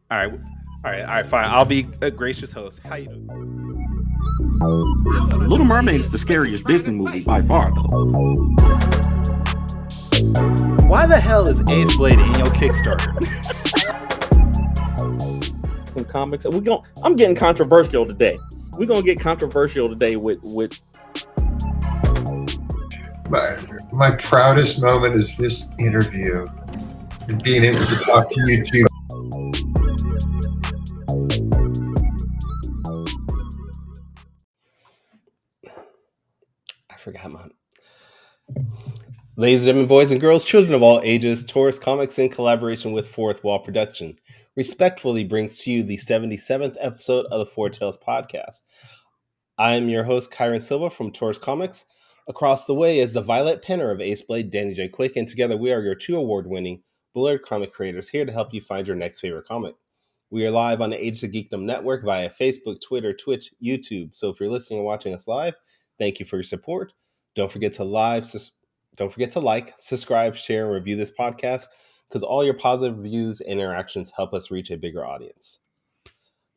All right, all right, fine. I'll be a gracious host. How you doing? Little Mermaid is the scariest Disney movie by far, though. Why the hell is Ace Blade in your Kickstarter? Some comics. I'm getting controversial today. We're gonna get controversial today with. My proudest moment is this interview and being able to talk to you two. I forgot mine. Ladies and gentlemen, boys and girls, children of all ages, Taurus Comics in collaboration with Fourth Wall Production respectfully brings to you the 77th episode of the Four Tales podcast. I am your host, Kyron Silva from Taurus Comics. Across the way is the Violet Penner of Ace Blade, Danny J. Quick, and together we are your two award-winning Bullard comic creators here to help you find your next favorite comic. We are live on the Age of Geekdom Network via Facebook, Twitter, Twitch, YouTube. So if you're listening and watching us live, thank you for your support. Don't forget to like, subscribe, share, and review this podcast because all your positive reviews and interactions help us reach a bigger audience.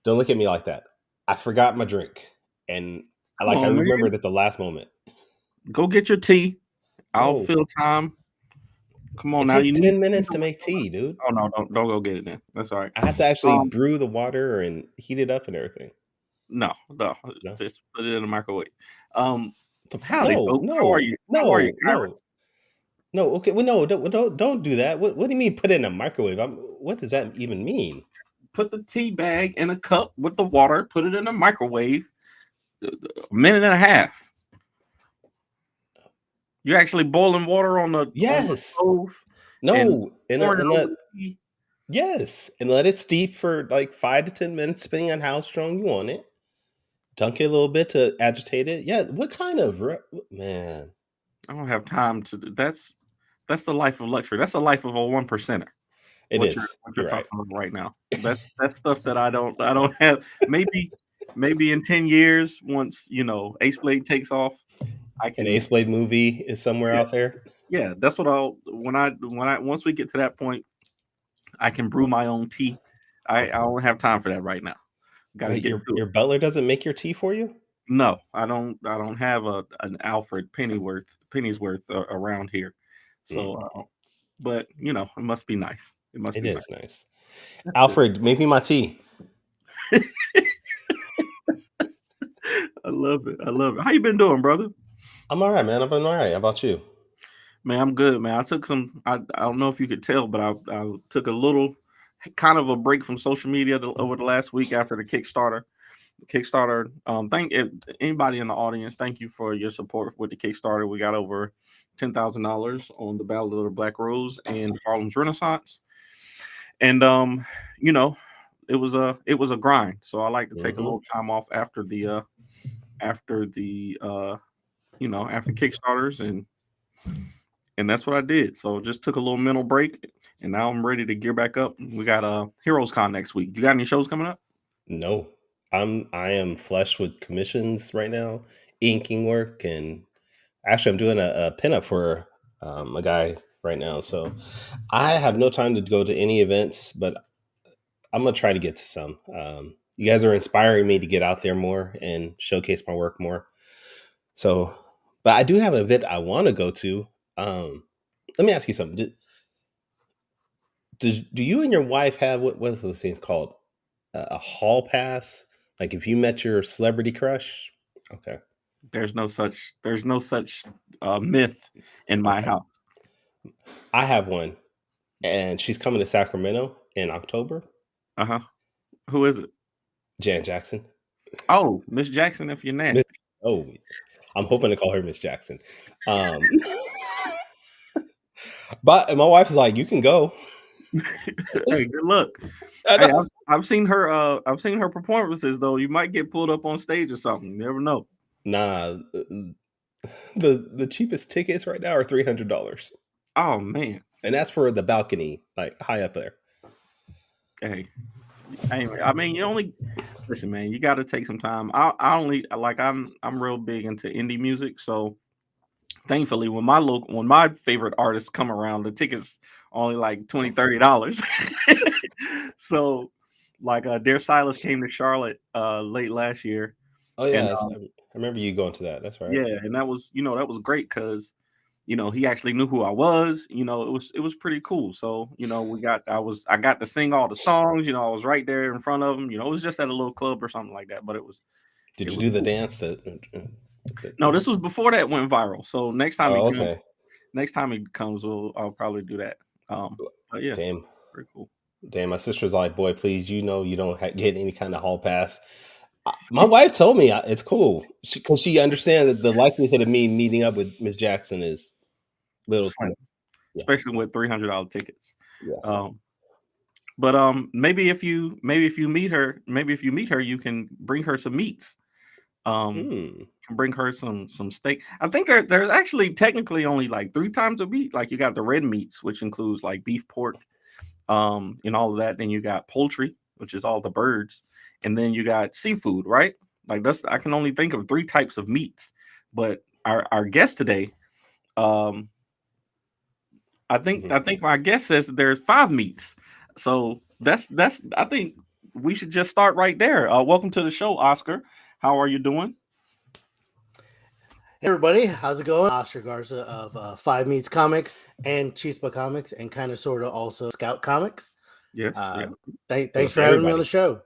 Don't look at me like that. I forgot my drink, and I remembered at the last moment. Go get your tea. I'll fill time. Come on, it now. Takes 10 minutes to make tea, dude. Oh no, don't go get it then. That's all right. I have to actually brew the water and heat it up and everything. No. Just put it in the microwave. Howdy, folks. How are you? No. Okay. Well, no. Don't do that. What do you mean? Put it in a microwave? What does that even mean? Put the tea bag in a cup with the water. Put it in a microwave. A minute and a half. You're actually boiling water on the stove. No, yes, and let it steep for like 5 to 10 minutes, depending on how strong you want it. Dunk it a little bit to agitate it. Yeah, what kind of man? I don't have time to. That's the life of luxury. That's the life of a 1%er. What you're talking about right now. That's stuff that I don't have. Maybe in 10 years, once Ace Blade takes off. An Ace Blade movie is somewhere out there. Yeah, that's what once we get to that point, I can brew my own tea. I don't have time for that right now. Gotta get your butler doesn't make your tea for you? No, I don't have an Alfred Pennyworth around here. So, but it must be nice. It is nice. Alfred, make me my tea. I love it. How you been doing, brother? I'm all right, man. I've been all right. How about you? Man, I'm good, man. I took I don't know if you could tell, but I took a little kind of a break from social media over the last week after the Kickstarter. Thank anybody in the audience. Thank you for your support with the Kickstarter. We got over $10,000 on the Battle of the Black Rose and Harlem's Renaissance, and it was a grind. So I like to take a little time off after Kickstarters and that's what I did. So just took a little mental break, and now I'm ready to gear back up. We got Heroes Con next week. You got any shows coming up? No, I am flush with commissions right now, inking work, and actually I'm doing a pinup for a guy right now. So I have no time to go to any events, but I'm gonna try to get to some. You guys are inspiring me to get out there more and showcase my work more. So, but I do have an event I want to go to. Let me ask you something. Do you and your wife have what's those things called? A hall pass? Like if you met your celebrity crush? Okay. There's no such myth in my house. I have one, and she's coming to Sacramento in October. Who is it? Jan Jackson. Oh, Miss Jackson, if you're nasty. Oh, I'm hoping to call her Miss Jackson. But my wife is like, you can go. Hey, good luck. Hey, I've seen her. I've seen her performances though. You might get pulled up on stage or something. You never know. Nah, the cheapest tickets right now are $300. Oh man, and that's for the balcony, like high up there. Hey, anyway, I mean, listen, man. You got to take some time. I'm real big into indie music, so thankfully, when my favorite artists come around, the tickets only like $20-$30. So, like, Dear Silas came to Charlotte late last year, Oh and yeah, I remember you going to that. That's right. yeah, and that was that was great because he actually knew who I was. It was pretty cool. So I got to sing all the songs. I was right there in front of him. It was just at a little club or something like that, but it was Did it you was do the cool. dance? No, this was before that went viral. So Oh, okay. next time he comes, I'll probably do that. But yeah, Damn, pretty cool. damn. My sister's like, boy, please, you don't get any kind of hall pass. My wife told me it's cool because she understands that the likelihood of me meeting up with Miss Jackson is little. Slim, Yeah, especially with $300 tickets. yeah. Um, but maybe if you meet her, you can bring her some meats. Um, Hmm. can bring her some steak. I think there's actually technically only like 3 times a meat. Like you got the red meats, which includes like beef, pork, and all of that. Then you got poultry, which is all the birds, and then you got seafood, right? Like I can only think of 3 types of meats. But our guest today, um, Mhm. I think my guest says that there's 5 meats. So that's I think we should just start right there. Welcome to the show, Oscar. How are you doing? Hey everybody, how's it going? Oscar Garza of Five Meats Comics and Chispa Comics and kind of sort of also Scout Comics. Yes. Uh, Well, thanks for for having me on the everybody. show.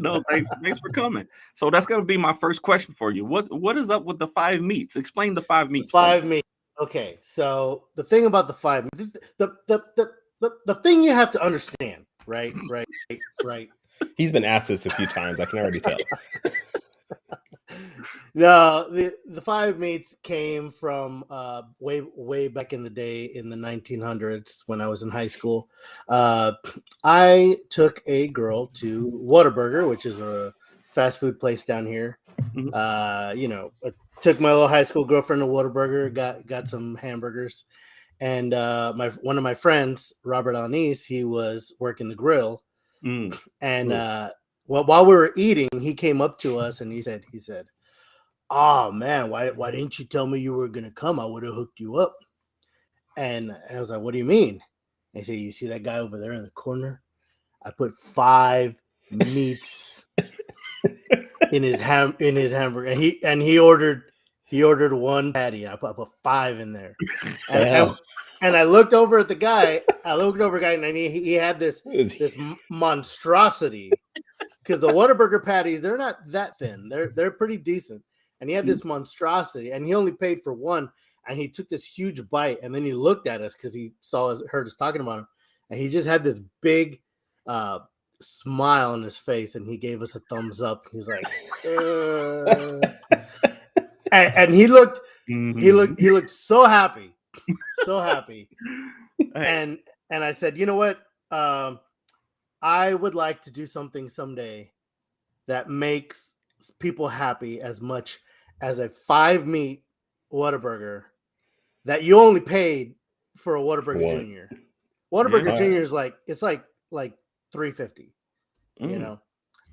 No, thanks for coming. So that's gonna be my first question for you. What is up with the 5 meats? Explain the five The meats for me. Five Meats. Okay, so the thing about the Five Meats, the thing you have to understand, right? He's been asked this a few times. I can already tell. No, the Five Meats came from way back in the day in the 1900s when I was in high school. I took a girl to Whataburger, which is a fast food place down here. Mhm. I took my little high school girlfriend to Whataburger, got some hamburgers, and one of my friends, Robert Alnice, he was working the grill, Mm. and Mm. while we were eating, he came up to us and he said, "Oh man, why didn't you tell me you were gonna come? I would have hooked you up." And I was like, "What do you mean?" And he said, "You see that guy over there in the corner? I put 5 meats in his hamburger, and he ordered one patty. I put 5 in there, and Damn. and I looked over at the guy. I looked over at the guy, and he had this monstrosity, because the Whataburger patties, they're not that thin. They're pretty decent. And he had this monstrosity, and he only paid for one. And he took this huge bite, and then he looked at us because he heard us talking about him, and he just had this big smile on his face, and he gave us a thumbs up. He was like, and Mhm. he looked so happy, so happy. Hey. And I said, you know what? I would like to do something someday that makes people happy as much as a 5 meat Whataburger that you only paid for a Whataburger One. Junior. Yeah. Whataburger All Junior right. is like $3.50. You Mm. know,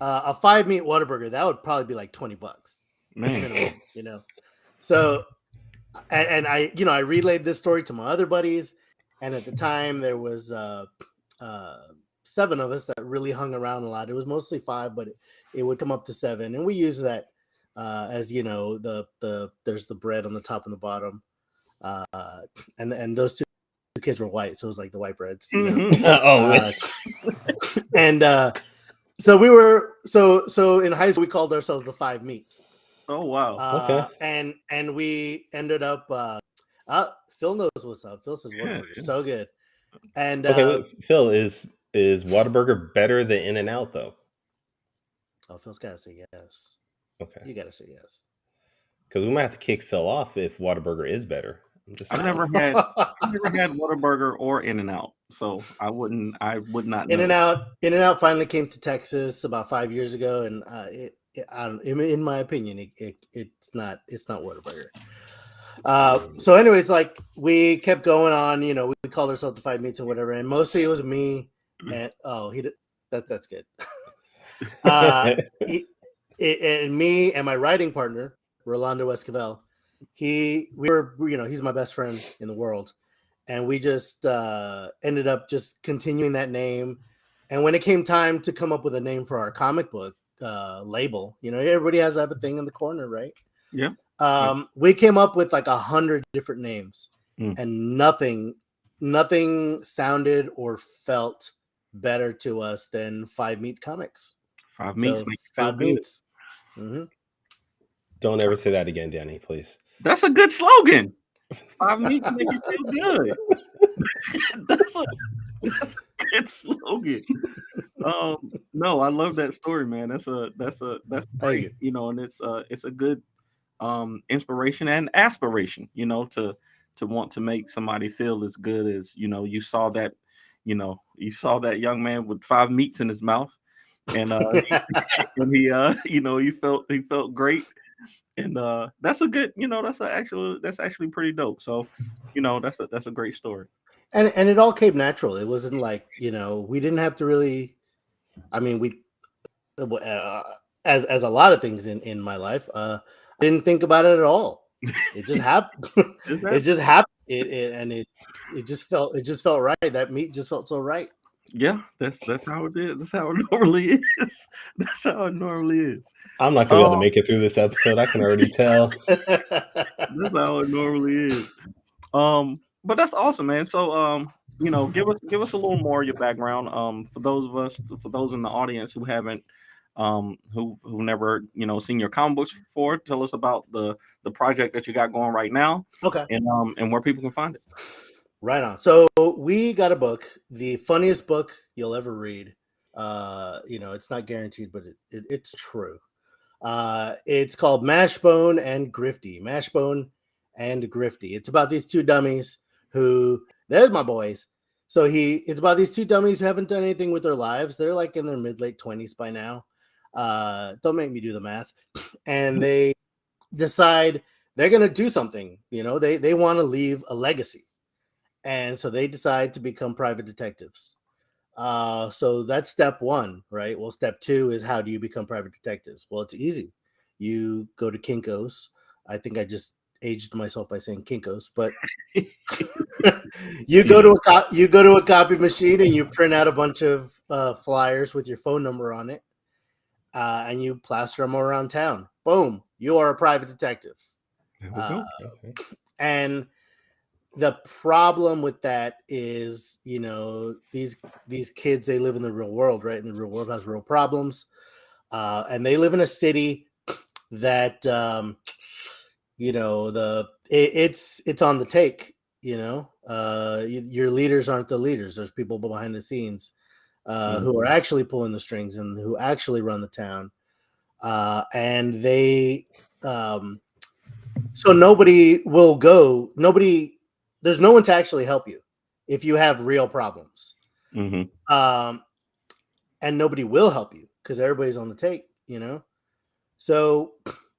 a 5 meat Whataburger that would probably be like $20 Man. minimum. So and I relayed this story to my other buddies, and at the time there was 7 of us that really hung around a lot. It was mostly 5, but it would come up to 7, and we use that as there's the bread on the top and the bottom, uh, and those two kids were white, so it was like the white breads. Mhm. Oh man. uh, and so we were so in high school we called ourselves the 5 meats, Oh wow. Okay. and we ended up. Phil knows what's up. Phil says Yeah. Whataburger is so good, and Okay. Wait, Phil, is Whataburger better than In and Out though? Phil's gotta say yes. Okay. You gotta say yes. Because we might have to kick Phil off if Whataburger is better. I'm just I've saying. never had Whataburger or In and Out, so I would not In and know. Out, In and Out finally came to Texas about 5 years ago, and in my opinion, it's not Whataburger. So anyways, like we kept going on, we called ourselves the 5 meats and whatever, and mostly it was me and that's good. uh, and me and my writing partner Rolando Esquivel, he's my best friend in the world, and we just ended up just continuing that name. And when it came time to come up with a name for our comic book label, everybody has to have a thing in the corner, right? Yeah. We came up with like 100 different names, Mm. and nothing sounded or felt better to us than Five Meat Comics. Five meats So make you feel Five good. Meats. Mm-hmm. Don't ever say that again, Danny, please. That's a good slogan. 5 meats make you feel good. that's a good slogan. No, I love that story, man. That's great. And it's a good inspiration and aspiration, to want to make somebody feel as good as, you saw that young man with 5 meats in his mouth, and he felt great. And that's a good, that's actually pretty dope. So, that's a great story. And it all came natural. It wasn't like, we didn't have to really, I mean, we as a lot of things in my life, I didn't think about it at all. It just happened. It just happened. It just felt right. That meat just felt so right. Yeah, that's how it is. That's how it normally is. That's how it normally is. I'm not gonna be able to make it through this episode. I can already tell. That's how it normally is. But that's awesome, man. So give us a little more of your background. For those in the audience who haven't who've never seen your comic books before, tell us about the project that you got going right now. Okay. And where people can find it. Right on. So we got a book, the funniest book you'll ever read. It's not guaranteed, but it's true. It's called Mashbone and Grifty. Mashbone and Grifty. It's about these two dummies who, there's my boys. So it's about these two dummies who haven't done anything with their lives. They're like in their mid-late 20s by now. Don't make me do the math. And they decide they're going to do something. They want to leave a legacy. And so they decide to become private detectives. So that's step one, right? Well, step two is, how do you become private detectives? Well, it's easy. You go to Kinko's. I think I just aged myself by saying Kinko's, but you go to a copy machine and you print out a bunch of flyers with your phone number on it, and you plaster them around town. Boom, you are a private detective. And the problem with that is, these kids, they live in the real world, right? And the real world has real problems. And they live in a city that, it's on the take, your leaders aren't the leaders. There's people behind the scenes who are actually pulling the strings and who actually run the town. And they, so there's no one to actually help you if you have real problems. And nobody will help you because everybody's on the take, So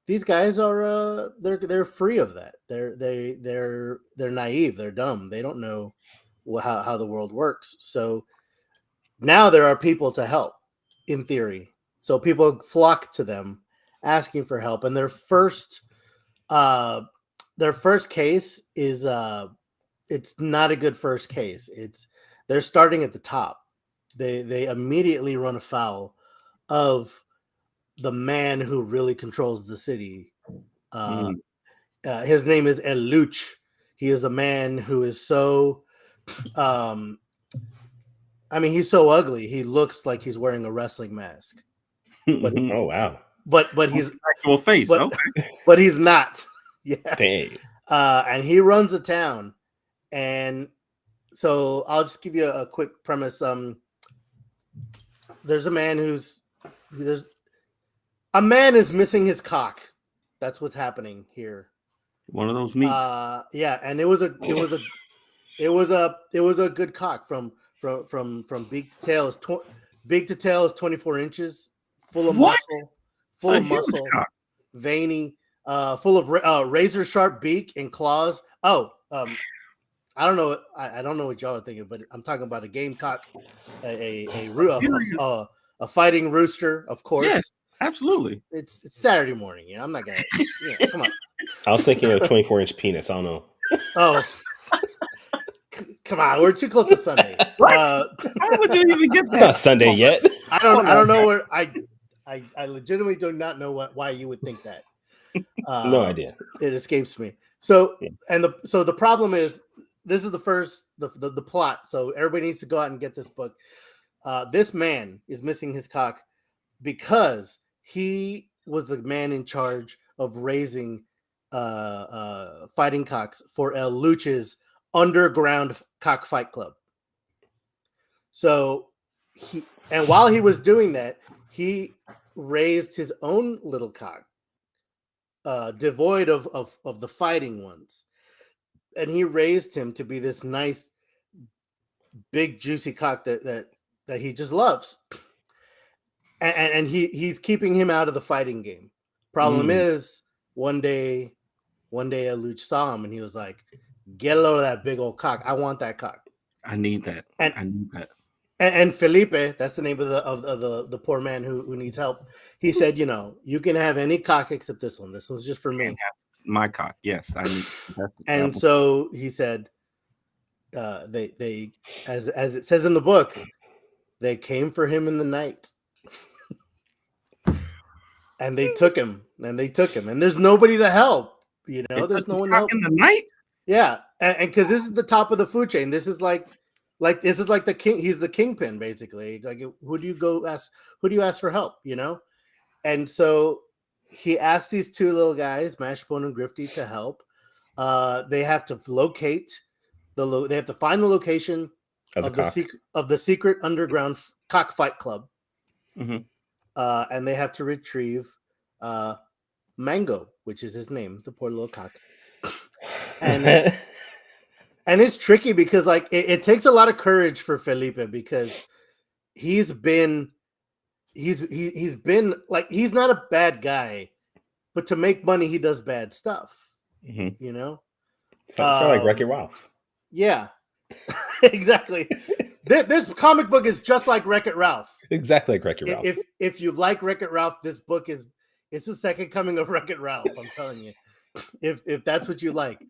these guys are they're free of that. They're naive. They're dumb. They don't know how the world works. So now there are people to help, in theory. So people flock to them asking for help, and their first case is it's not a good first case. They're starting at the top. They immediately run afoul of the man who really controls the city. His name is El Luch. He is a man who is so he's so ugly. He looks like he's wearing a wrestling mask. But oh wow. But he's actual face. But he's not. Yeah. Dang. And he runs the town. And so I'll just give you a quick premise. There's a man is missing his cock. That's what's happening here. One of those meats. Yeah, and it was a good cock from beak to tail. Beak to tail is 24 inches, full of muscle, veiny, full of razor sharp beak and claws. I don't know. I don't know what y'all are thinking, but I'm talking about a gamecock, a fighting rooster, of course. Yeah, Absolutely. It's Saturday morning. I'm not gonna. Come on. I was thinking of 24-inch penis. I don't know. Oh, come on. We're too close to Sunday. What? How would you even get It's that? not Sunday yet. I don't know where I legitimately do not know why you would think that. No idea. It escapes me. So Yeah. the problem is this is the plot. So everybody needs to go out and get this book. This man is missing his cock because he was the man in charge of raising fighting cocks for El Luch's underground cockfight club. So while he was doing that, he raised his own little cock, devoid of the fighting ones, and he raised him to be this nice, big, juicy cock that he just loves, and he's keeping him out of the fighting game. Problem is, one day Luch saw him and he was like, "Get a load of that big old cock. I want that cock. I need that. I need that." And Felipe, that's the name of the poor man who needs help. He said, you can have any cock except this one. This one's just for me. My cock, yes. I need that. And so he said, they as it says in the book, they came for him in the night. And they took him. And there's nobody to help. There's no one to help. In the night? Yeah. And because this is the top of the food chain. This is like the king. He's the kingpin, basically. Like, who do you ask for help? And so he asked these two little guys, Mashbone and Grifty, to help. They have to they have to find the location of the secret underground cockfight club. Mm-hmm. And they have to retrieve Mango, which is his name, the poor little cock. And and it's tricky because it takes a lot of courage for Felipe, because he's been like, he's not a bad guy, but to make money he does bad stuff. Mm-hmm. Sounds like Wreck-It Ralph. Yeah. Exactly. This comic book is just like Wreck-It Ralph. Exactly like Wreck-It Ralph. If you like Wreck-It Ralph, this book it's the second coming of Wreck-It Ralph. I'm telling you, if that's what you like.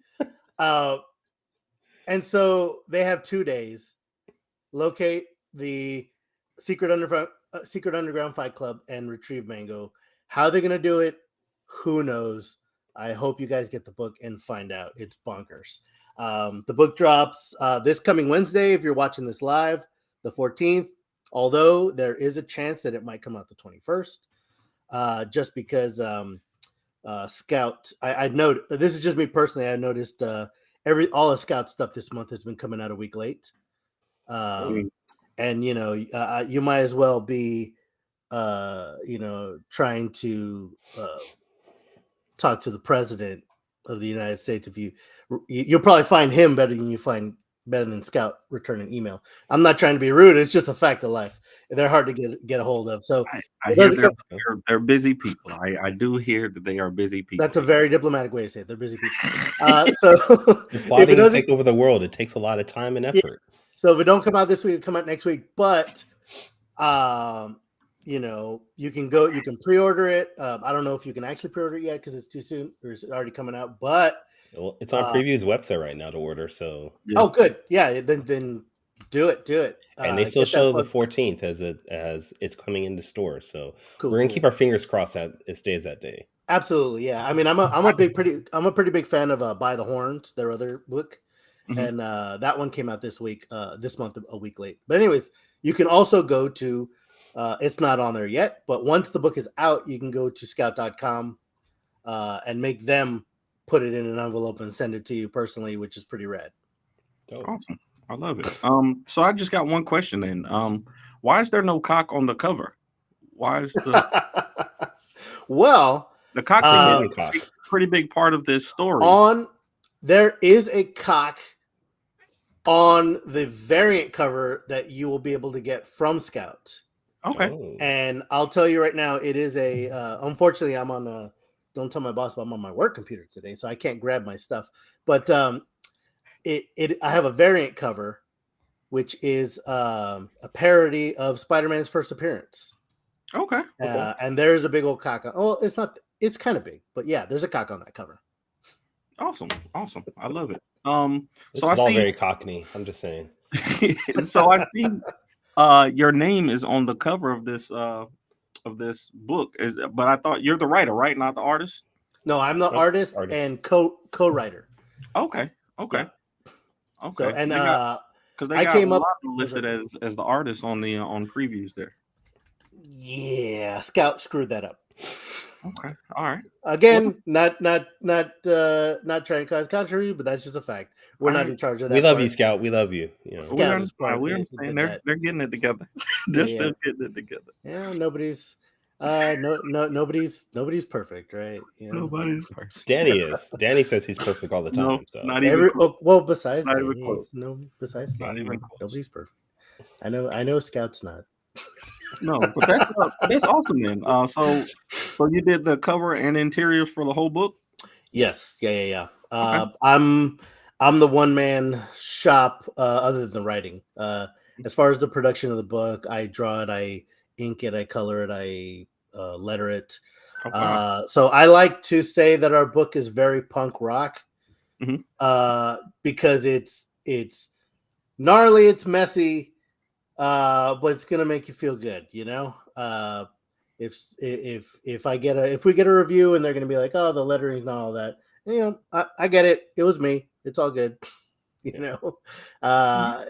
And so they have 2 days, locate the secret underground fight club and retrieve Mango. How they're gonna do it, who knows? I hope you guys get the book and find out. It's bonkers. The book drops this coming Wednesday if you're watching this live, the 14th. Although there is a chance that it might come out the 21st, just because Scout. I know this is just me personally. I noticed all the Scout stuff this month has been coming out a week late, and you might as well be trying to talk to the president of the United States. If you'll probably find him better than Scout returning email. I'm not trying to be rude. It's just a fact of life. They're hard to get a hold of. So I hear they're busy people. I do hear that they are busy people. That's a very diplomatic way to say it. They're busy people. So plotting to take over the world. It takes a lot of time and effort. Yeah. So if it don't come out this week, it'll come out next week. But you can pre-order it. I don't know if you can actually pre-order it yet because it's too soon, or is it already coming out? But it's on Preview's website right now to order. So oh, good, yeah. Then do it. And they still show the 14th as it's coming into stores. So we're gonna keep our fingers crossed that it stays that day. Absolutely, yeah. I mean, I'm a pretty big fan of By the Horns, their other book, and that one came out this month, a week late. But anyways, you can also go to. It's not on there yet, but once the book is out, you can go to scout.com and make them put it in an envelope and send it to you personally, which is pretty rad. Awesome. I love it. So I just got one question then. Why is there no cock on the cover? Why is the well, the cock's a pretty big part of this story. There is a cock on the variant cover that you will be able to get from Scout. Okay. Oh. And I'll tell you right now, it is unfortunately I'm on don't tell my boss, but I'm on my work computer today, so I can't grab my stuff. But I have a variant cover, which is a parody of Spider-Man's first appearance. Okay. And there's a big old cock on. Oh, it's not. It's kind of big, but yeah, there's a cock on that cover. Awesome. I love it. This So I is all see. very Cockney. I'm just saying. So I see. Your name is on the cover of this book. But I thought you're the writer, right? Not the artist. No, I'm the Nope, artist and co-writer. Okay. Yeah. Okay. So and because they I got came up Rolando listed as the artist on the on previews there. Yeah, Scout screwed that up. Okay. All right. Again, not trying to cause controversy, but that's just a fact. We're All not right. in charge of that. We love part. you, Scout. We love you. You know. We Scout is part understand. We of understand. that. They're getting it together. They're Yeah. still getting it together. Yeah, nobody's nobody's perfect, right? You know? Nobody's perfect. Danny is. Danny says he's perfect all the time. No, So not even close. well, besides Not even Danny, close. besides Not Danny, even close. nobody's perfect. I know Scout's not. No, but that's awesome, man. So you did the cover and interiors for the whole book? Yes, yeah. Okay. I'm the one man shop other than writing. As far as the production of the book, I draw it, I ink it, I color it, I letter it. Okay. So I like to say that our book is very punk rock, Mhm. because it's gnarly, it's messy, but it's gonna make you feel good, you know. If we get a review and they're gonna be like, oh, the lettering and all that, you know, I get it. It was me. It's all good. You know,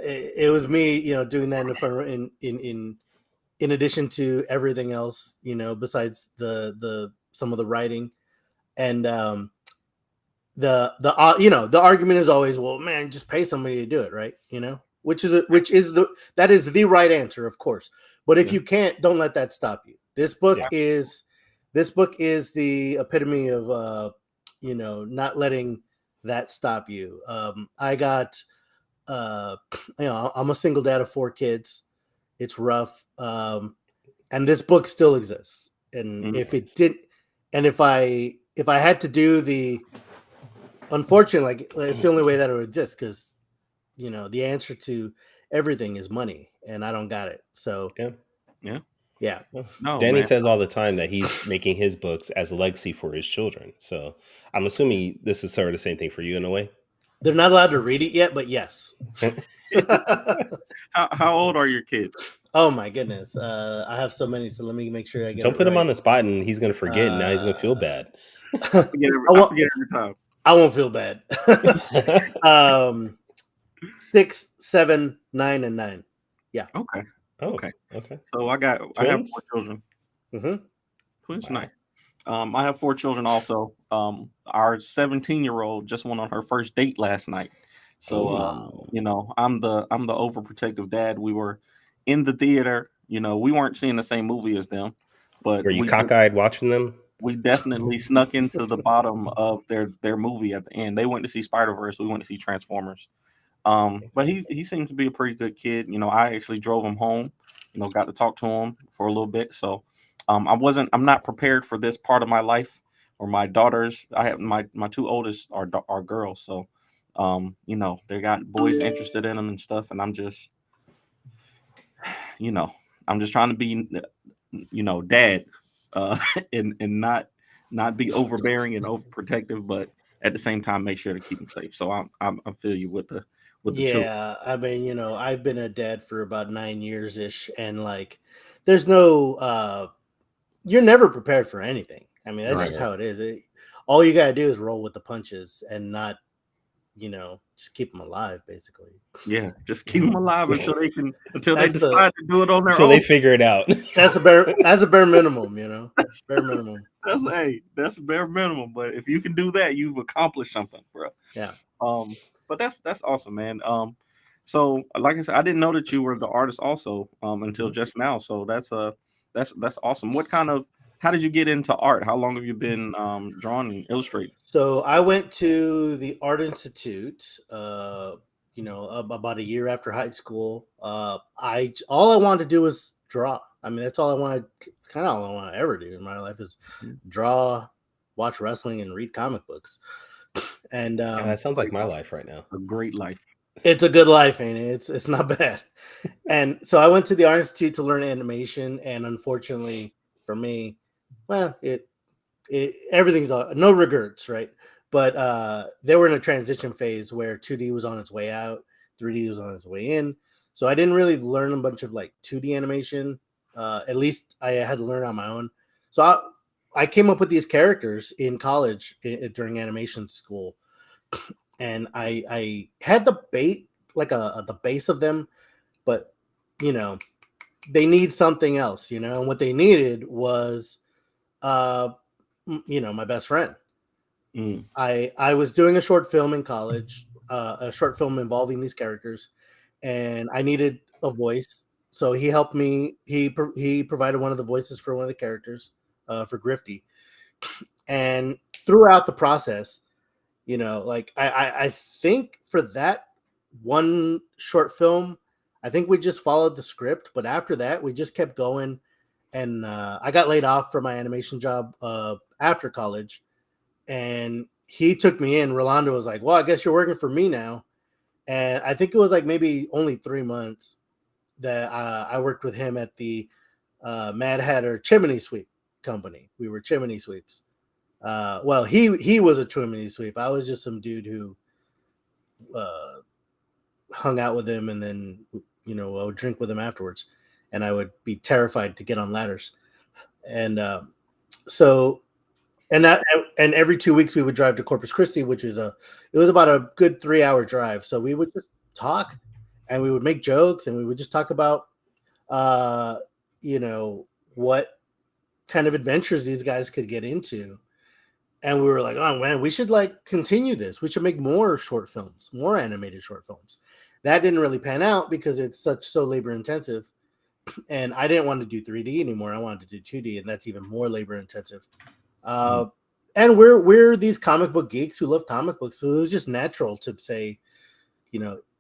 it was me. You know, doing that in the front in addition to everything else. You know, besides the some of the writing and the argument is always, well, man, just pay somebody to do it, right? You know, that is the right answer, of course. But if you can't, don't let that stop you. This book is the epitome of not letting that stop you. I got I'm a single dad of 4 kids. It's rough, and this book still exists. And if it did, and if I had to do unfortunately, like, it's the only way that it would exist, because the answer to everything is money, and I don't got it. So yeah. No, Danny man. says all the time that he's making his books as a legacy for his children. So I'm assuming this is sort of the same thing for you in a way. They're not allowed to read it yet, but yes. How old are your kids? Oh my goodness. I have so many, so let me make sure I get Don't it put him right. on the spot and he's going to forget, and now he's going to feel bad. I forget every time. I won't feel bad. 6, 7, 9, and 9. Yeah. Okay. Okay. So Twins? I have 4 children. Mm-hmm. Twins, nice. I have 4 children also. Our 17-year-old just went on her first date last night. So I'm the overprotective dad. We were in the theater. We weren't seeing the same movie as them, but Were you cockeyed watching them? We definitely snuck into the bottom of their movie at the end. They went to see Spider-Verse. We went to see Transformers. But he seems to be a pretty good kid. I actually drove him home. Got to talk to him for a little bit. So I'm not prepared for this part of my life. Or my daughters. I have my 2 oldest are girls. So they got boys interested in them and stuff, and I'm just trying to be dad, and not be overbearing and overprotective, but at the same time make sure to keep them safe. So I feel you with the children. I mean, I've been a dad for about 9 years ish, and like, there's no you're never prepared for anything. I mean, that's just how it is. All you gotta do is roll with the punches and not, just keep them alive, basically. Yeah, just keep them alive until they decide to do it on their until own. they figure it out. That's a bare minimum, bare minimum. That's a bare minimum. But if you can do that, you've accomplished something, bro. Yeah. But that's awesome, man. So like I said, I didn't know that you were the artist also until just now. So that's awesome. How did you get into art? How long have you been drawing and illustrating? So I went to the Art Institute, about a year after high school. All I wanted to do was draw. I mean, that's all I wanted. It's kind of all I want to ever do in my life is draw, watch wrestling, and read comic books. And that sounds like my life right now. A great life. It's a good life, ain't it? It's not bad. And so I went to the Art Institute to learn animation, and unfortunately for me, well, everything's no regrets, right? But they were in a transition phase where 2D was on its way out, 3D was on its way in. So I didn't really learn a bunch of like 2D animation. At least I had to learn on my own. So I came up with these characters in college during animation school, and I had the bait like the base of them, but you know they need something else, and what they needed was my best friend. Mm. I was doing a short film in college, a short film involving these characters, and I needed a voice. So he helped me. He provided one of the voices for one of the characters, for Grifty, and throughout the process, like I think for that one short film, I think we just followed the script. But after that, we just kept going, and I got laid off from my animation job after college, and he took me in. Rolando was like, "Well, I guess you're working for me now." And I think it was like maybe only 3 months that I worked with him at the Mad Hatter Chimney Sweep company. We were chimney sweeps. Well, he was a chimney sweep. I was just some dude who uh, hung out with him, and then I would drink with him afterwards, and I would be terrified to get on ladders. And so and every 2 weeks we would drive to Corpus Christi, which was it was about a good 3-hour drive. So we would just talk, and we would make jokes, and we would just talk about uh what kind of adventures these guys could get into. And we were like, oh man, we should like continue this. We should make more short films, more animated short films. That didn't really pan out because it's so labor intensive, and I didn't want to do 3D anymore. I wanted to do 2D, and that's even more labor intensive. And we're these comic book geeks who love comic books, so it was just natural to say,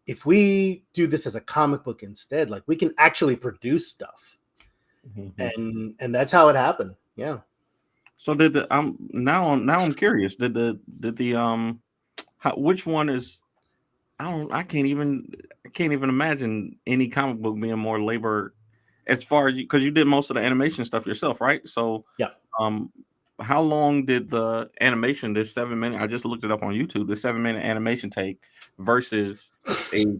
if we do this as a comic book instead, like we can actually produce stuff, and that's how it happened. Yeah. So did the I'm curious. Did the which one is I can't even imagine any comic book being more labor as far as because you did most of the animation stuff yourself, right? So Yeah. How long did the animation, this 7 minute, I just looked it up on YouTube, the 7 minute animation take versus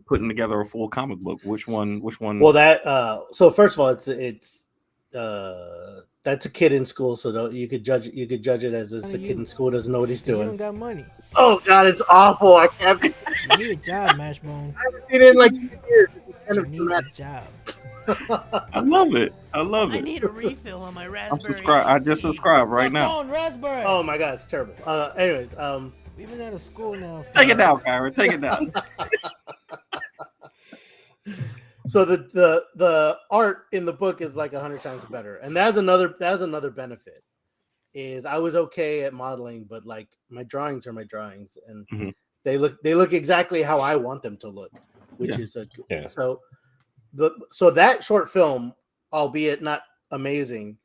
putting together a full comic book? Which one? Well, that so first of all, it's that's a kid in school, so you could judge it as it's a kid in school doesn't know what he's doing. You don't got money. Oh God, it's awful. I can't. You need a job, Mashbone. I haven't seen it in like 2 years. It's kind You of need dramatic. a job. I love it. I need a refill on my I'm raspberry. subscribed. I just subscribed right My now. phone, raspberry. Oh my God, it's terrible. Anyways, We've been out of school now. Take it down, Kyra. Take it down. so the art in the book is like 100 times better, and that's another benefit. Is I was okay at modeling, but like my drawings are my drawings, and they look exactly how I want them to look, which is so that short film, albeit not amazing,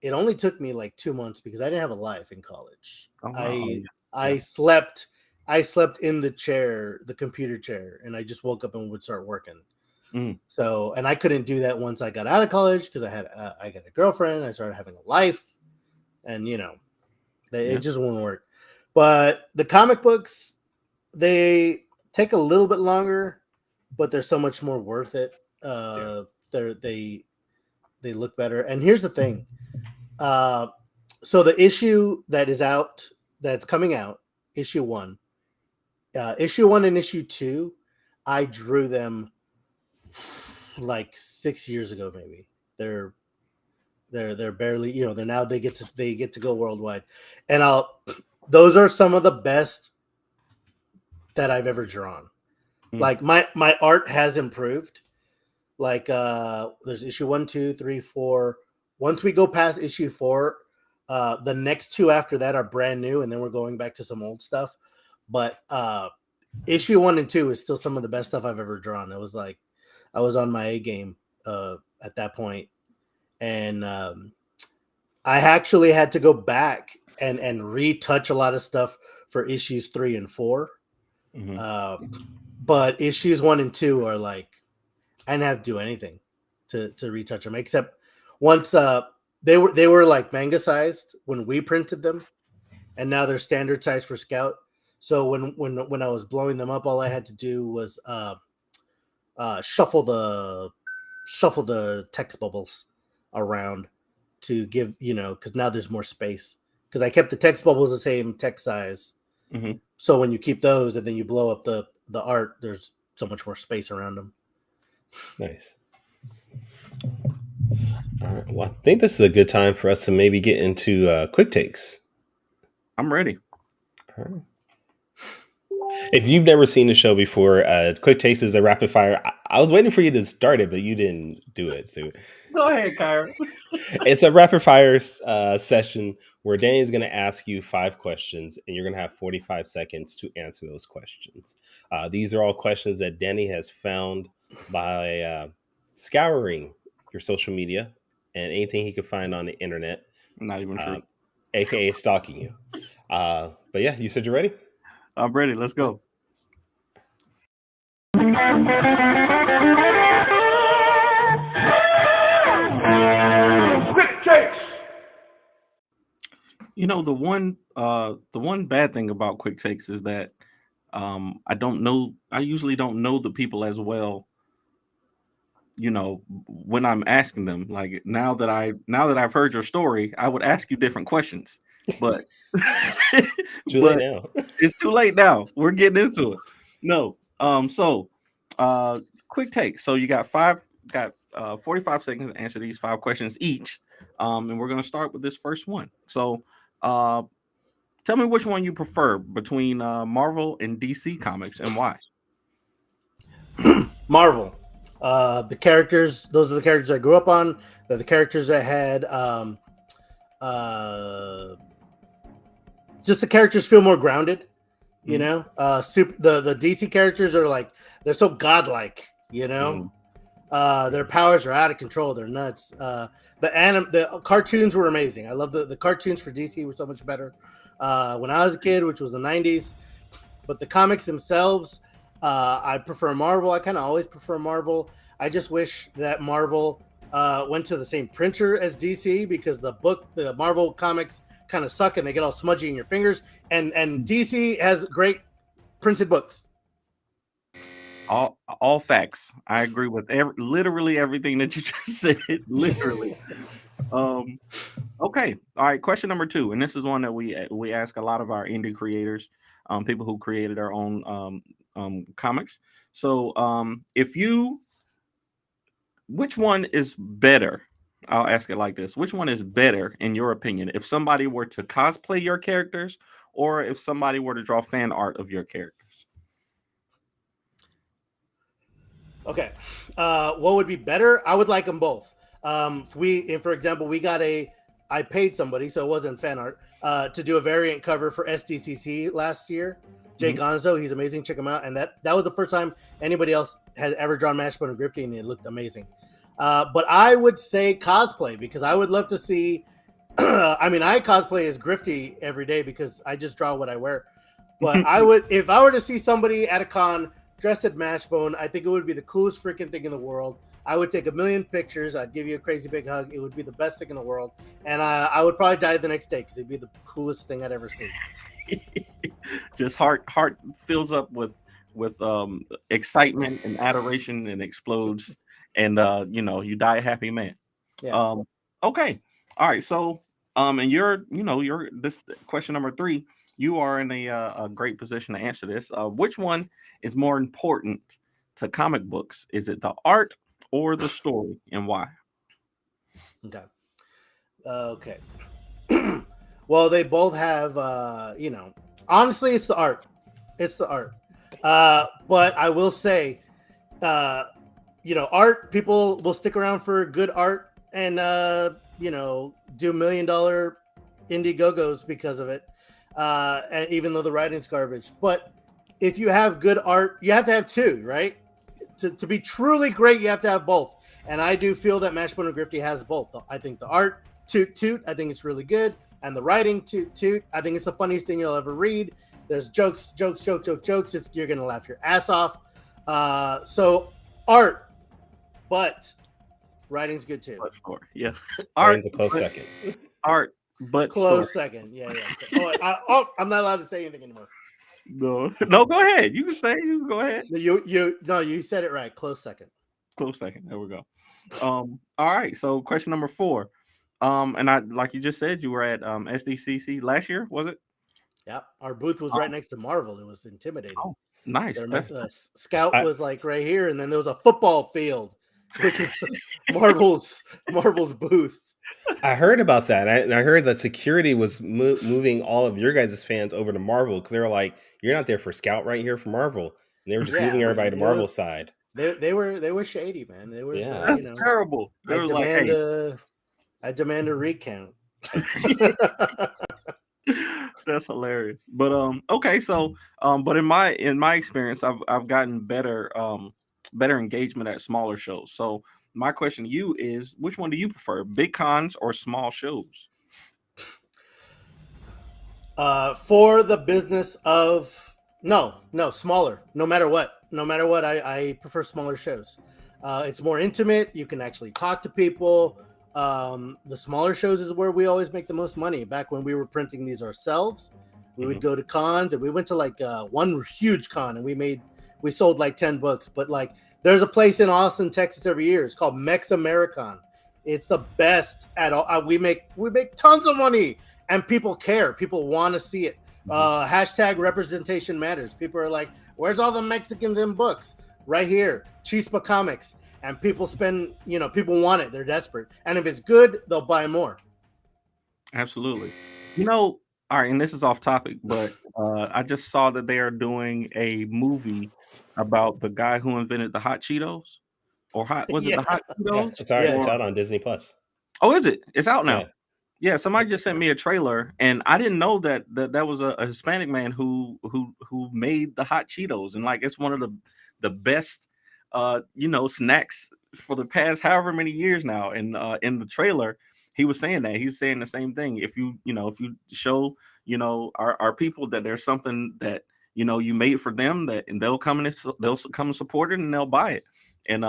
it only took me like 2 months because I didn't have a life in college. Oh, wow. I slept in the chair, the computer chair, and I just woke up and would start working. So, and I couldn't do that once I got out of college because I got a girlfriend. I started having a life, and it just won't work. But the comic books, they take a little bit longer, but they're so much more worth it. They look better. And here's the thing. So the issue that's coming out, issue 1 and issue 2, I drew them like 6 years ago, maybe. They're barely, they get to go worldwide. And those are some of the best that I've ever drawn. Like my art has improved. Like there's issue 1, 2, 3, 4. Once we go past issue 4, the next 2 after that are brand new, and then we're going back to some old stuff. But issue 1 and 2 is still some of the best stuff I've ever drawn. It was like I was on my A game at that point, and I actually had to go back and retouch a lot of stuff for issues 3 and 4. but issues 1 and 2 are like I didn't have to do anything to retouch them, except once they were like manga sized when we printed them, and now they're standard size for Scout. So when I was blowing them up, all I had to do was shuffle the text bubbles around to give, because now there's more space. Because I kept the text bubbles the same text size. Mm-hmm. So when you keep those and then you blow up the art, there's so much more space around them. Nice. All right. Well, I think this is a good time for us to maybe get into quick takes. I'm ready. All right. If you've never seen the show before, quick takes is a rapid fire. I was waiting for you to start it, but you didn't do it. So Go ahead, Kyra. it's a rapid fire session where Danny is going to ask you 5 questions, and you're going to have 45 seconds to answer those questions. These are all questions that Danny has found by scouring your social media and anything he could find on the internet, Not even true. aka stalking you. But yeah, you said you're ready? I'm ready. Let's go. Quick takes. The one bad thing about quick takes is that I usually don't know the people as well, when I'm asking them. Like now that I've heard your story, I would ask you different questions. But Too late now. It's too late now. We're getting into it. No. Quick take. So you got 45 seconds to answer these 5 questions each. And we're going to start with this first one. So tell me which one you prefer between Marvel and DC Comics and why. Marvel. The characters, those are the characters I grew up on. They're the characters that had just the characters feel more grounded, the DC characters are like, they're so godlike, their powers are out of control, they're nuts. The cartoons were amazing. I love the cartoons for DC were so much better when I was a kid, which was the 90s. But the comics themselves, I prefer Marvel. I kind of always prefer Marvel. I just wish that Marvel went to the same printer as DC, because the Marvel comics kind of suck and they get all smudgy in your fingers. And DC has great printed books. All facts. I agree with literally everything that you just said. Literally. Okay. All right. Question number 2, and this is one that we ask a lot of our indie creators, people who created their own comics. So, which one is better? I'll ask it like this: which one is better in your opinion? If somebody were to cosplay your characters, or if somebody were to draw fan art of your characters? Okay. What would be better? I would like them both. If for example, I paid somebody, so it wasn't fan art, to do a variant cover for SDCC last year. Jay Gonzo, he's amazing. Check him out. And that was the first time anybody else had ever drawn Mashbone Grifty, and it looked amazing. But I would say cosplay, because I would love to see. I cosplay as Grifty every day because I just draw what I wear. But if I were to see somebody at a con dressed as Mashbone, I think it would be the coolest freaking thing in the world. I would take 1 million pictures. I'd give you a crazy big hug. It would be the best thing in the world. And I would probably die the next day because it'd be the coolest thing I'd ever seen. Just heart fills up with excitement and adoration and explodes, and you die a happy man. Yeah. Okay. All right. So and you're this question number 3. You are in a great position to answer this. Which one is more important to comic books? Is it the art or the story, and why? Okay. Well, they both have, honestly, it's the art. It's the art. But I will say, art, people will stick around for good art and, do $1 million Indiegogos because of it. And even though the writing's garbage. But if you have good art, you have to have 2, right? To be truly great, you have to have both. And I do feel that Mashbone Grifty has both. I think the art, toot, I think it's really good. And the writing, toot, I think it's the funniest thing you'll ever read. There's jokes. You're going to laugh your ass off. So art, but writing's good too. But story, yeah. Ryan's a close but, second. art, but Close story. second. Yeah. I'm not allowed to say anything anymore. No, no, go ahead. You can say. You can go ahead. You said it right. Close second. Close second. There we go. All right. So question number 4. And I like you just said, you were at SDCC last year, was it? Yeah, our booth was right next to Marvel. It was intimidating. Oh, nice. Scout was like right here, and then there was a football field, which was Marvel's booth. I heard about that, and I heard that security was moving all of your guys' fans over to Marvel because they were like, "You're not there for Scout, right here for Marvel," and they were just moving everybody to Marvel's side. They were shady, man. They were That's terrible. They were like, hey. I demand a recount. That's hilarious. But okay, so but in my experience, I've gotten better engagement at smaller shows. So my question to you is, which one do you prefer, big cons or small shows? For the business of smaller. No matter what, I prefer smaller shows. It's more intimate. You can actually talk to people. The smaller shows is where we always make the most money. Back when we were printing these ourselves, we would go to cons, and we went to like one huge con, and we sold like 10 books. But like, there's a place in Austin, Texas every year. It's called Mex Americon. It's the best at all. We make tons of money, and people care. People want to see it. Hashtag representation matters. People are like, where's all the Mexicans in books? Right here, Chispa Comics. And people people want it. They're desperate. And if it's good, they'll buy more. Absolutely. All right, and this is off topic, but I just saw that they are doing a movie about the guy who invented the hot Cheetos. Or the hot Cheetos? Yeah, it's out on Disney Plus. Oh, is it? It's out now. Yeah, somebody just sent me a trailer, and I didn't know that was a Hispanic man who made the hot Cheetos, and like, it's one of the best snacks for the past however many years now. And in the trailer, he was saying that he's saying the same thing. If you show our people that there's something that you made for them, and they'll come and support it, and they'll buy it. And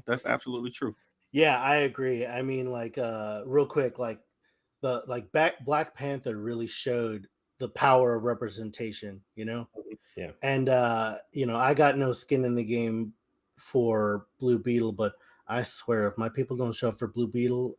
that's absolutely true. Yeah, I agree. I mean, like real quick, like Black Panther really showed the power of representation, Yeah. And I got no skin in the game for Blue Beetle, but I swear, if my people don't show up for Blue Beetle,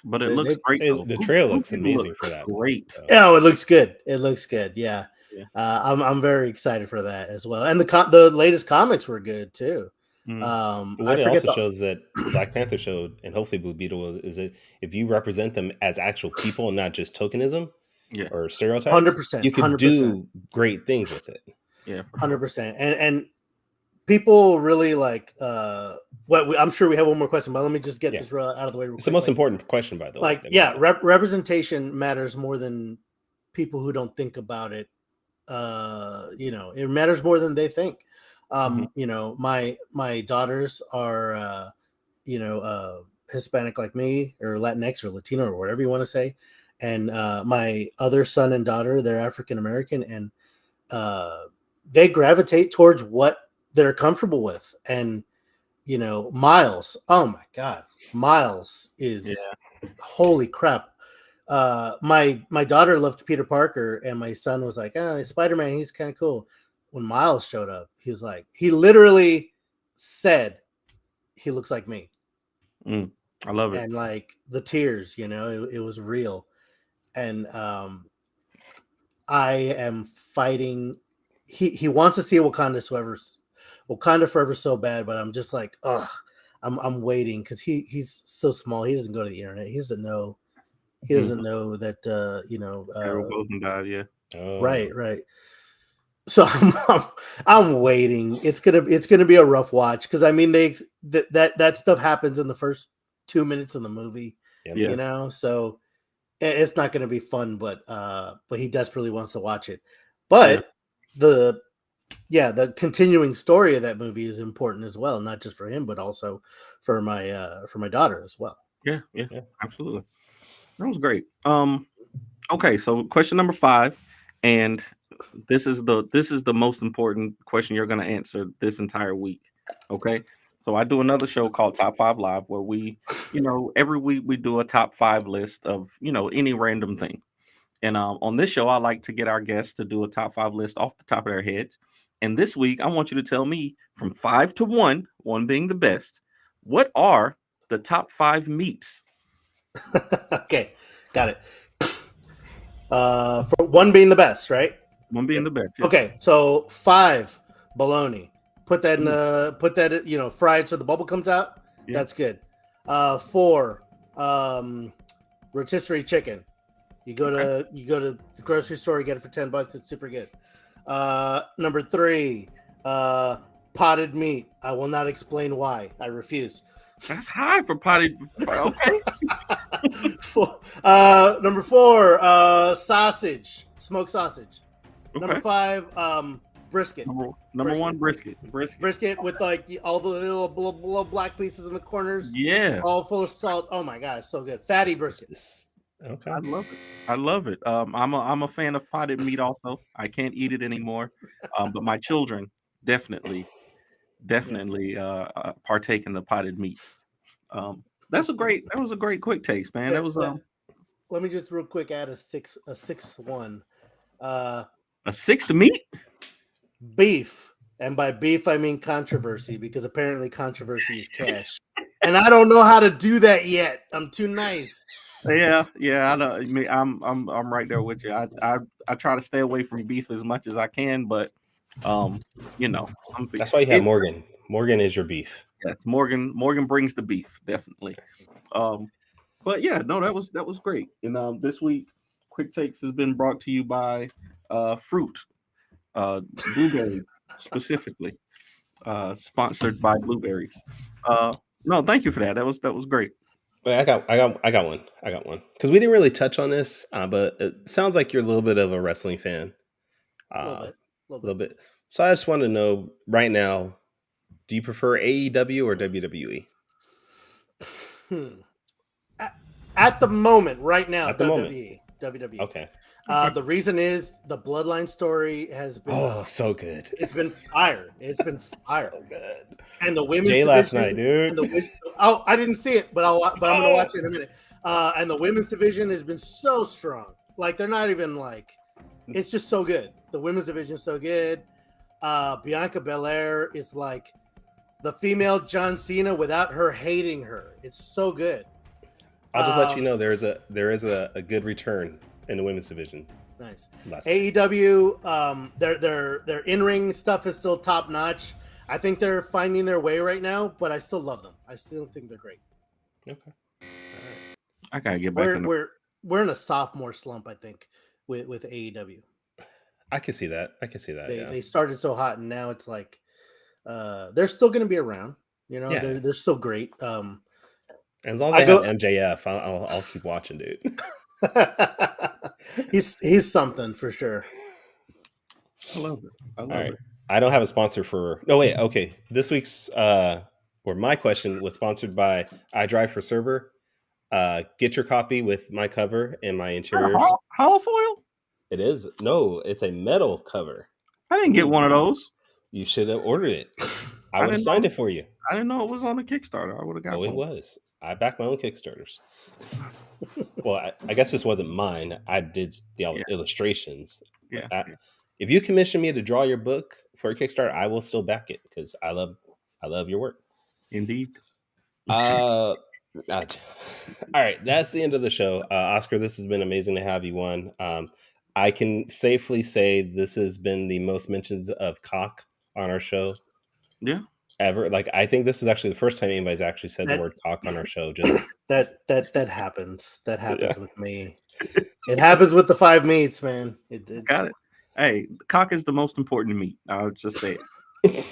but it looks great. The trail looks amazing for that. Great. Oh, it looks good. It looks good. Yeah. I'm very excited for that as well. And the latest comics were good too. What it also shows that Black Panther showed, and hopefully Blue Beetle, is that if you represent them as actual people and not just tokenism or stereotypes, 100%, you can do great things with it. Yeah, 100%. And people really like. I'm sure we have one more question, but let me just get this out of the way. It's the most important question, by the way. Representation matters more than people who don't think about it. It matters more than they think. My daughters are Hispanic like me, or Latinx or Latino or whatever you want to say, and my other son and daughter, they're African American, and they gravitate towards what they're comfortable with. And Miles, oh my god, Miles is holy crap. My daughter loved Peter Parker, and my son was like, Spider-Man, he's kind of cool. When Miles showed up, he literally said, he looks like me. I love it. And like the tears, it was real. And I am fighting. He wants to see Wakanda Forever so bad, but I'm just like, I'm waiting, because he's so small. He doesn't go to the internet. He doesn't know that Carol Bolton died. Yeah. Oh. Right. So I'm waiting. It's gonna be a rough watch, because I mean that stuff happens in the first 2 minutes of the movie. So it's not gonna be fun, but he desperately wants to watch it. But the continuing story of that movie is important as well, not just for him, but also for my daughter as well. Yeah, absolutely. That was great. Okay, so question number 5, and this is the most important question you're going to answer this entire week. Okay. So I do another show called Top 5 Live where we, every week we do a top 5 list of, any random thing. And on this show, I like to get our guests to do a top 5 list off the top of their heads. And this week, I want you to tell me from 5 to 1, 1 being the best, what are the top 5 meats? Okay, got it. For 1 being the best, right? 1 being the best. Yeah. Okay, so 5 bologna. Put that in fried so the bubble comes out. Yeah. That's good. 4 rotisserie chicken. You go to the grocery store, you get it for $10. It's super good. Number 3, potted meat. I will not explain why. I refuse. That's high for potted. Okay. Number 4, sausage, smoked sausage. Okay. Number 5, brisket. Number 1, brisket. Brisket with like all the little black pieces in the corners. Yeah. All full of salt. Oh my god, it's so good. Fatty brisket. Okay. I love it. I'm a fan of potted meat also. I can't eat it anymore. But my children definitely partake in the potted meats. That was a great quick taste, man. That was Let me just real quick add a sixth one. a sixth meat? Beef. And by beef I mean controversy, because apparently controversy is cash. And I don't know how to do that yet. I'm too nice. Yeah. I know. I'm right there with you. I try to stay away from beef as much as I can, but that's why you have Morgan. Morgan is your beef. Yes, Morgan brings the beef, definitely. But yeah, no, that was great. And this week, Quick Takes has been brought to you by fruit, blueberry specifically, sponsored by blueberries. No, thank you for that. That was great. Wait, I got one because we didn't really touch on this, but it sounds like you're a little bit of a wrestling fan. A little bit. So I just want to know right now, do you prefer AEW or WWE? At the moment, right now, At the WWE. Okay. The reason is the Bloodline story has been so good. It's been fire. So good. And the women's Jay last night, dude. I didn't see it, but I'm gonna watch it in a minute. And the women's division has been so strong. Like they're not even like, it's just so good. The women's division is so good. Bianca Belair is like the female John Cena without her hating her. It's so good. I'll just let you know there is a good return in the women's division. Nice. AEW, their in-ring stuff is still top notch. I think they're finding their way right now, but I still love them. I still think they're great. Okay. All right. I gotta get back. We're in a sophomore slump, I think, with AEW. I can see that. They started so hot, and now it's like they're still going to be around. They're still great. And as long as I have MJF, I'll keep watching, dude. He's something for sure. I love it. All right. I don't have a sponsor for. No, wait. Okay, this week's or my question was sponsored by I Drive for Server. Get your copy with my cover and my interiors. Hollow foil? It is. No, it's a metal cover. I didn't get one of those. You should have ordered it. I would have signed it for you. I didn't know it was on the Kickstarter. I would have got one. It was. I backed my own Kickstarters. Well, I guess this wasn't mine. I did the illustrations. Yeah. If you commission me to draw your book for a Kickstarter, I will still back it because I love your work. Indeed. All right, that's the end of the show. Oscar, this has been amazing to have you on. I can safely say this has been the most mentions of cock on our show. Yeah. Ever. Like, I think this is actually the first time anybody's actually said the word cock on our show. Just that happens. That happens with me. It happens with the 5 meats, man. Got it. Hey, cock is the most important meat. I'll just say it.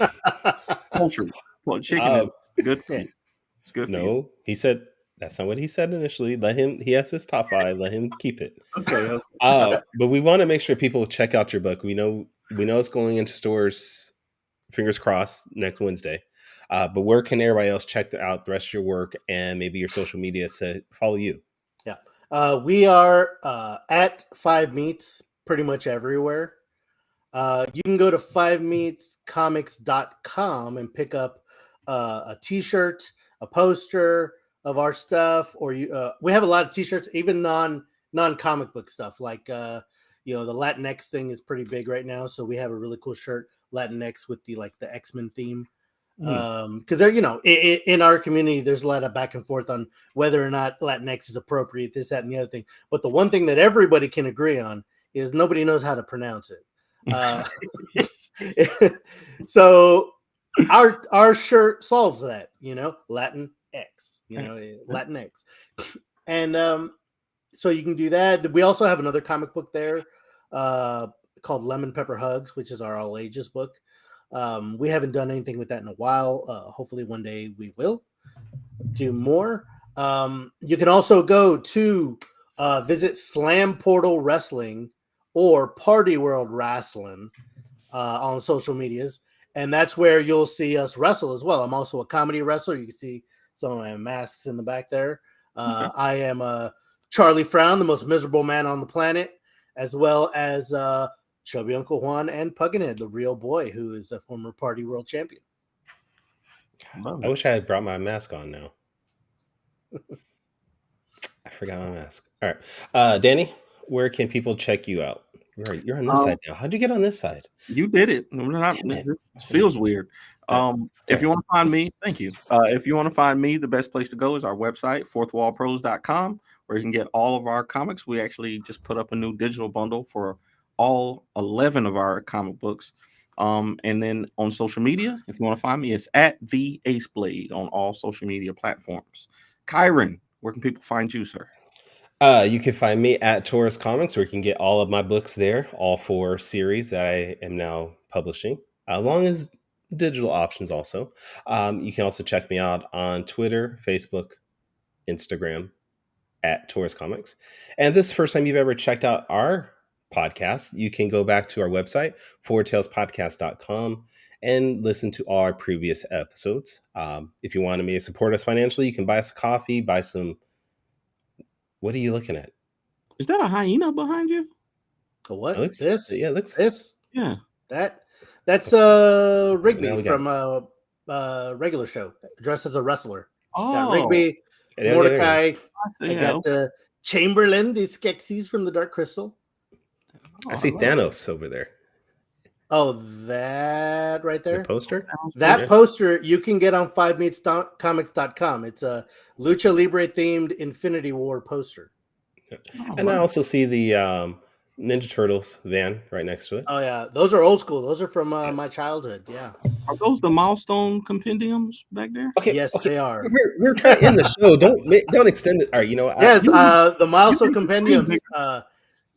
Poultry. Well, chicken is good for you. It's good for you. No, he said that's not what he said initially. He has his top 5. Let him keep it. Okay. But we want to make sure people check out your book. We know it's going into stores, fingers crossed, next Wednesday. But where can everybody else check out the rest of your work and maybe your social media to follow you? Yeah. We are at 5 Meats pretty much everywhere. You can go to 5meetscomics.com and pick up a T-shirt, a poster of our stuff, or we have a lot of T-shirts, even non-comic book stuff. Like the Latinx thing is pretty big right now, so we have a really cool shirt, Latinx, with the X-Men theme. Because in our community, there's a lot of back and forth on whether or not Latinx is appropriate, this, that, and the other thing. But the one thing that everybody can agree on is nobody knows how to pronounce it. So our shirt solves that, Latin X, Latin X, and so you can do that. We also have another comic book there called Lemon Pepper Hugs, which is our all ages book. We haven't done anything with that in a while. Hopefully one day we will do more. You can also go to visit Slam Portal Wrestling or Party World Wrestling on social medias, and that's where you'll see us wrestle as well. I'm also a comedy wrestler. You can see some of my masks in the back there. Okay. I am Charlie Frown, the most miserable man on the planet, as well as Chubby Uncle Juan and Pugginhead, the real boy, who is a former Party World Champion. I wish I had brought my mask on now. I forgot my mask. All right. Danny, where can people check you out? You're on this side now. How'd you get on this side? You did it. It feels weird. If you want to find me, thank you. If you want to find me, the best place to go is our website, fourthwallpros.com, where you can get all of our comics. We actually just put up a new digital bundle for all 11 of our comic books. And then on social media, if you want to find me, it's at the Ace Blade on all social media platforms. Kyron, where can people find you, sir? You can find me at Taurus Comics, where you can get all of my books there, all 4 series that I am now publishing, along as digital options also. You can also check me out on Twitter, Facebook, Instagram, at Taurus Comics. And if this is the first time you've ever checked out our podcast, you can go back to our website, fourtailspodcast.com, and listen to all our previous episodes. If you wanted me to support us financially, you can buy us a coffee, buy some... What are you looking at? Is that a hyena behind you? A what? It looks, this? Yeah, it looks... This? Yeah. That's Rigby from regular show, dressed as a wrestler. Oh, Rigby, Yeah, Mordecai. I got Chamberlain, the Skeksis from the Dark Crystal. I see Thanos over there. Oh, that right there? The poster? That poster you can get on 5meetscomics.com. It's a Lucha Libre themed Infinity War poster. And I also see the Ninja Turtles van right next to it. Oh yeah, those are old school. Those are from my childhood. Yeah. Are those the milestone compendiums back there? Okay. Yes, they are. We're trying to end the show. Don't extend it. All right, Yes, the milestone compendiums.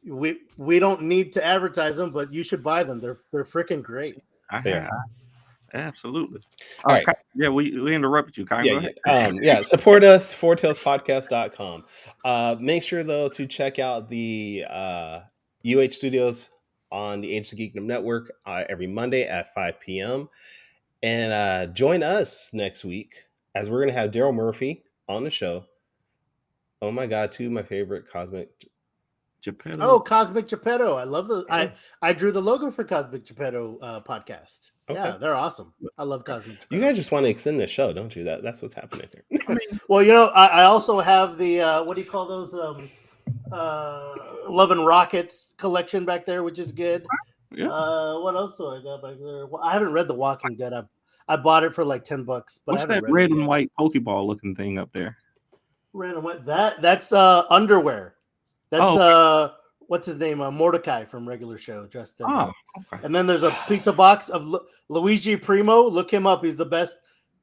We don't need to advertise them, but you should buy them. They're freaking great. Absolutely. All right. Yeah, we interrupted you. Support us, fourtailspodcast.com. Make sure though to check out the UH Studios on the Age of Geekdom Network every Monday at 5 p.m. And join us next week as we're going to have Daryl Murphy on the show. Oh my God, 2 of my favorite Cosmic Geppetto. Oh, Cosmic Geppetto. I love the I drew the logo for Cosmic Geppetto podcast. Okay. Yeah, they're awesome. I love Cosmic Geppetto. You guys just want to extend the show, don't you? That's what's happening here. Well, I also have the what do you call those Love and Rockets collection back there, which is good. Yeah. What else do I got back there? Well, I haven't read The Walking Dead. I bought it for like $10, but what's I haven't that read red it and white Pokeball looking thing up there? Red and white. That's underwear. That's what's his name? Mordecai from regular show dressed as. Okay. And then there's a pizza box of Luigi Primo. Look him up. He's the best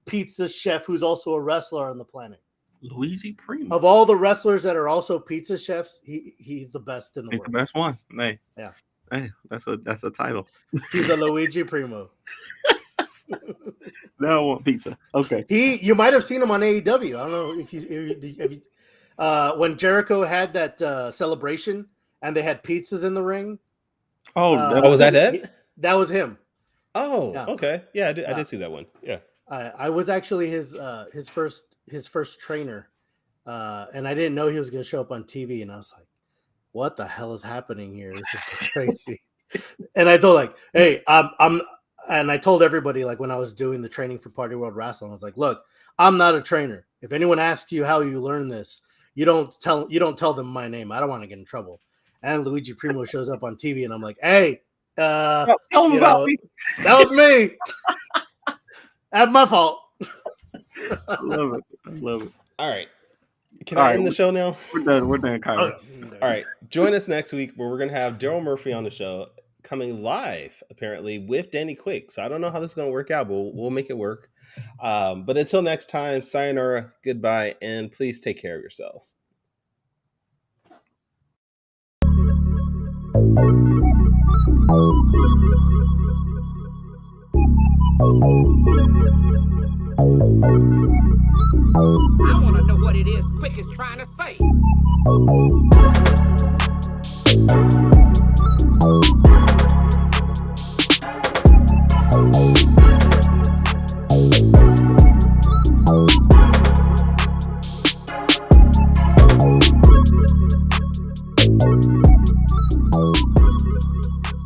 pizza chef who's also a wrestler on the planet. Luigi Primo. Of all the wrestlers that are also pizza chefs, he's the best in the world. He's the best one. Hey. Yeah. Hey, that's a title. He's a Luigi Primo. Now I want pizza. Okay. You might have seen him on AEW. I don't know if you when Jericho had that celebration and they had pizzas in the ring. Was that it? That was him. Oh, yeah. Okay. Yeah, I did see that one. Yeah. I was actually his first trainer, and I didn't know he was going to show up on TV, and I was like, "What the hell is happening here? This is crazy." And I told like, hey, and I told everybody like when I was doing the training for Party World Wrestling, I was like, look, I'm not a trainer. If anyone asks you how you learn this, you don't tell them my name. I don't want to get in trouble. And Luigi Primo shows up on TV, and I'm like, hey, Tell them you about know, me. that was me. That's my fault. I love it. I love it. All right. Can All I right, end the show now? We're done. We're done, Kyrie. All right. Join us next week where we're going to have Daryl Murphy on the show coming live, apparently, with Danny Quick. So I don't know how this is going to work out, but we'll make it work. But until next time, sayonara, goodbye, and please take care of yourselves. I want to know what it is Quick is trying to say.